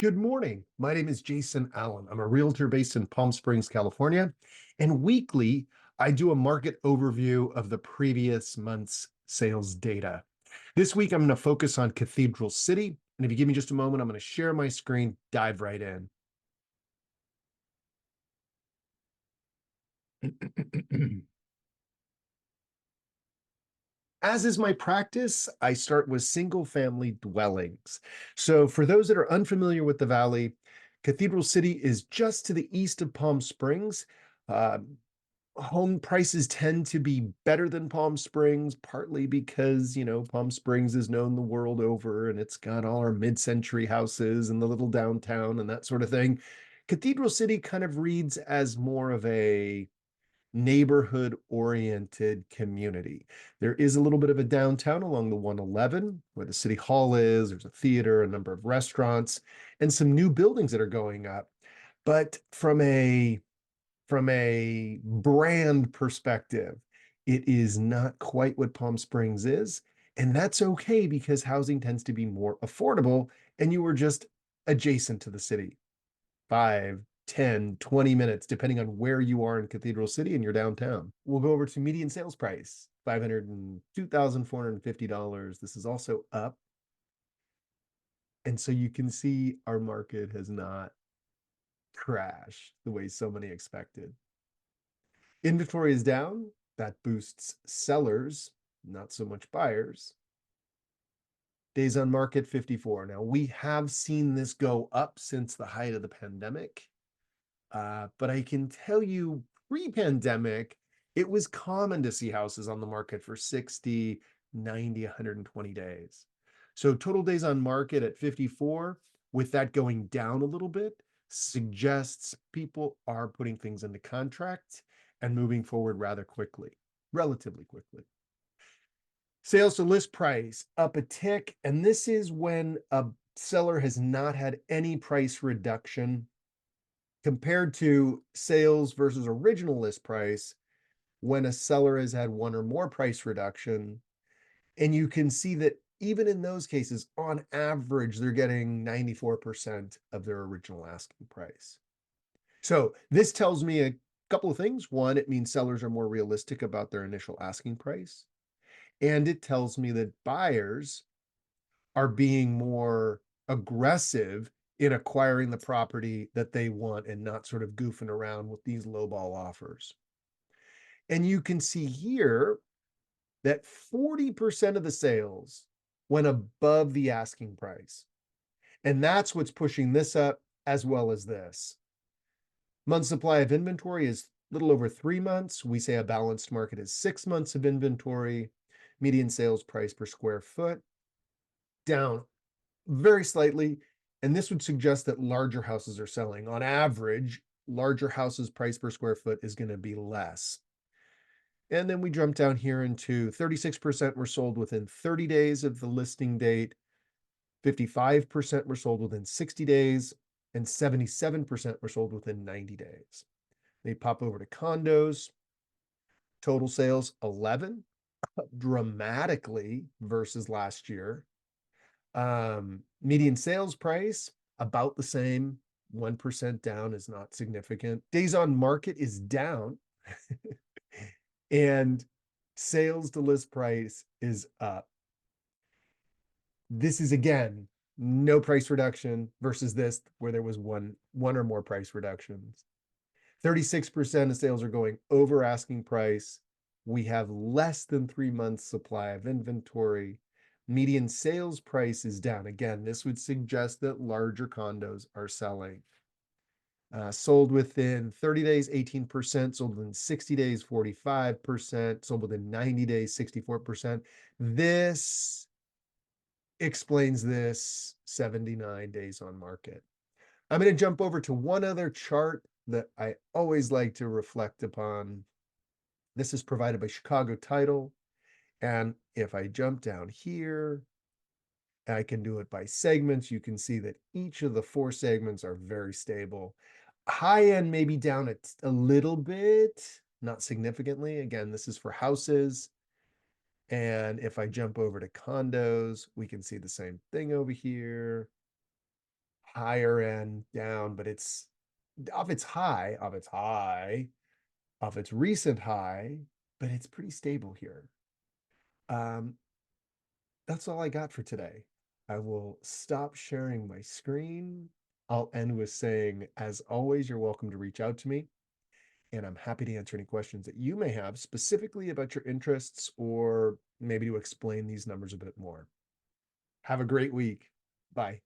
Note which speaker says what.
Speaker 1: Good morning. My name is Jason Allen. I'm a realtor based in Palm Springs, California. And weekly, I do a market overview of the previous month's sales data. This week, I'm going to focus on Cathedral City. And if you give me just a moment, I'm going to share my screen, dive right in. As is my practice, I start with single family dwellings. So, for those that are unfamiliar with the Valley, Cathedral City is just to the east of Palm Springs. Uh, Home prices tend to be better than Palm Springs, partly because, Palm Springs is known the world over and it's got all our mid-century houses and the little downtown and that sort of thing. Cathedral City kind of reads as more of a neighborhood oriented community. There is a little bit of a downtown along the 111 where the city hall is. There's a theater, a number of restaurants, and some new buildings that are going up. But from a brand perspective, it is not quite what Palm Springs is. And that's okay because housing tends to be more affordable and you are just adjacent to the city. 5, 10, 20 minutes, depending on where you are in Cathedral City and you're downtown. We'll go over to median sales price, $502,450. This is also up. And so you can see our market has not crashed the way so many expected. Inventory is down. That boosts sellers, not so much buyers. Days on market, 54. Now, we have seen this go up since the height of the pandemic. But I can tell you pre-pandemic, it was common to see houses on the market for 60, 90, 120 days. So total days on market at 54, with that going down a little bit, suggests people are putting things into contract and moving forward rather quickly, relatively quickly. Sales to list price up a tick, and this is when a seller has not had any price reduction compared to sales versus original list price when a seller has had one or more price reduction. And you can see that even in those cases, on average, they're getting 94% of their original asking price. So this tells me a couple of things. One, it means sellers are more realistic about their initial asking price. And it tells me that buyers are being more aggressive in acquiring the property that they want and not sort of goofing around with these lowball offers. And you can see here that 40% of the sales went above the asking price. And that's what's pushing this up as well as this. Month supply of inventory is a little over 3 months. We say a balanced market is 6 months of inventory. Median sales price per square foot down very slightly. And this would suggest that larger houses are selling. On average, larger houses price per square foot is going to be less. And then we jump down here into 36% were sold within 30 days of the listing date, 55% were sold within 60 days, and 77% were sold within 90 days. They pop over to condos. Total sales 11, dramatically versus last year. Median sales price about the same, 1% down is not significant. Days on market is down. And sales to list price is up. This is again no price reduction versus this where there was one or more price reductions. 36% of sales are going over asking price. We have less than 3 months supply of inventory. Median sales price is down. Again, this would suggest that larger condos are selling. Sold within 30 days, 18%. Sold within 60 days, 45%. Sold within 90 days, 64%. This explains this 79 days on market. I'm going to jump over to one other chart that I always like to reflect upon. This is provided by Chicago Title. And if I jump down here, I can do it by segments. You can see that each of the 4 segments are very stable. High end maybe down a little bit, not significantly. Again, this is for houses. And if I jump over to condos, we can see the same thing over here. higher end down, but it's off its high, off its recent high, but it's pretty stable here. Um, that's all I got for today. I will stop sharing my screen. I'll end with saying, as always, you're welcome to reach out to me, and I'm happy to answer any questions that you may have specifically about your interests or maybe to explain these numbers a bit more. Have a great week. Bye.